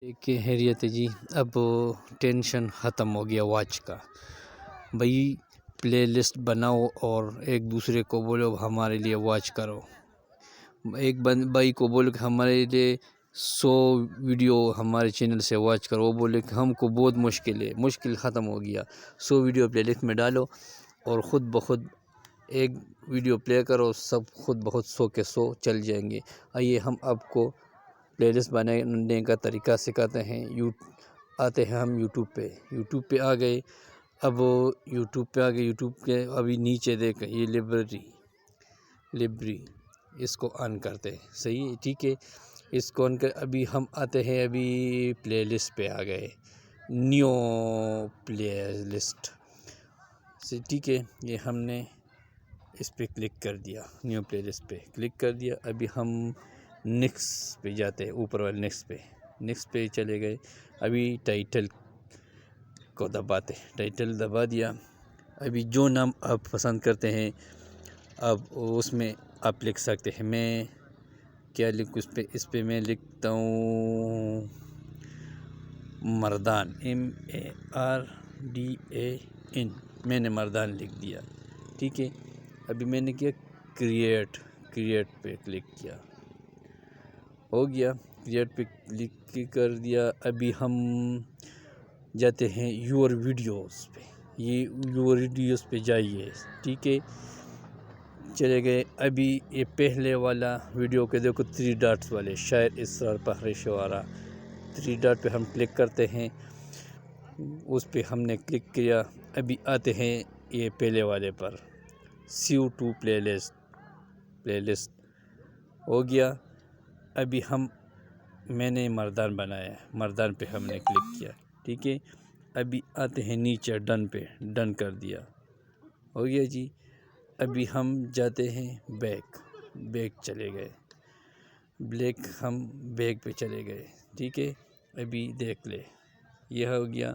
کہ خیریت ہے جی. اب ٹینشن ختم ہو گیا واچ کا. بھائی پلے لسٹ بناؤ اور ایک دوسرے کو بولو ہمارے لیے واچ کرو. ایک بھائی کو بولو کہ ہمارے لیے 100 ویڈیو ہمارے چینل سے واچ کرو. وہ بولے کہ ہم کو بہت مشکل ختم ہو گیا. 100 ویڈیو پلے لسٹ میں ڈالو اور خود بخود ایک ویڈیو پلے کرو، سب خود بخود 100 کے 100 چل جائیں گے. آئیے ہم آپ کو پلے لسٹ بنانے کا طریقہ سکھاتے ہیں. آتے ہیں ہم یوٹیوب پہ آ گئے. اب یوٹیوب کے ابھی نیچے دیکھیں یہ لبری اس کو آن کرتے ہیں. صحیح ہے، ٹھیک ہے. اس کو آن کر ابھی ہم آتے ہیں، ابھی پلے لسٹ پہ آ گئے، نیو پلے لسٹ سے. ٹھیک ہے، یہ ہم نے اس پہ کلک کر دیا، نیو پلے لسٹ پہ کلک کر دیا. ابھی ہم نیکسٹ پہ جاتے ہیں، اوپر والے نیکسٹ پہ چلے گئے. ابھی ٹائٹل کو دباتے، ٹائٹل دبا دیا. ابھی جو نام آپ پسند کرتے ہیں اب اس میں آپ لکھ سکتے ہیں. میں کیا لکھوں اس پہ میں لکھتا ہوں مردان، MARDAN. میں نے مردان لکھ دیا. ٹھیک ہے. ابھی میں نے کیا کریٹ پہ کلک کیا، ہو گیا. کریٹ پہ کلک کر دیا. ابھی ہم جاتے ہیں یور ویڈیوز پہ. یور ویڈیوز پہ جائیے. ٹھیک ہے، چلے گئے. ابھی یہ پہلے والا ویڈیو کے دیکھو 3 ڈاٹس والے، شاعر اسرار پہر شعرا. 3 ڈاٹ پہ ہم کلک کرتے ہیں، اس پہ ہم نے کلک کیا. ابھی آتے ہیں یہ پہلے والے پر، سیو ٹو پلے لسٹ ہو گیا. ابھی میں نے مردان بنایا، مردان پہ ہم نے کلک کیا. ٹھیک ہے. ابھی آتے ہیں نیچے ڈن پہ، ڈن کر دیا، ہو گیا جی. ابھی ہم جاتے ہیں بیک چلے گئے، ہم بیک پہ چلے گئے. ٹھیک ہے. ابھی دیکھ لے، یہ ہو گیا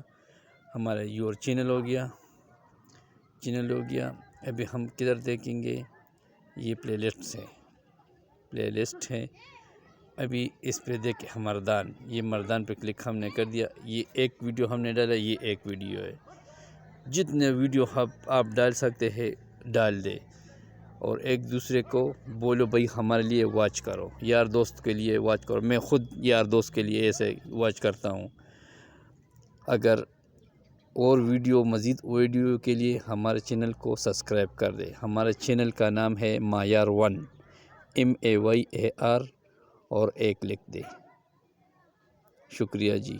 ہمارا یور چینل ہو گیا. ابھی ہم کدھر دیکھیں گے؟ یہ پلے لسٹ ہے. ابھی اس پہ دیکھیں مردان، یہ مردان پہ کلک ہم نے کر دیا. یہ ایک ویڈیو ہم نے ڈالا، یہ ایک ویڈیو ہے. جتنے ویڈیو آپ ڈال سکتے ہیں ڈال دے اور ایک دوسرے کو بولو بھائی ہمارے لیے واچ کرو، یار دوست کے لیے واچ کرو. میں خود یار دوست کے لیے ایسے واچ کرتا ہوں. اگر اور مزید ویڈیو کے لیے ہمارے چینل کو سبسکرائب کر دے. ہمارے چینل کا نام ہے مایار1، MAYAR اور ایک لکھ دے. شکریہ جی.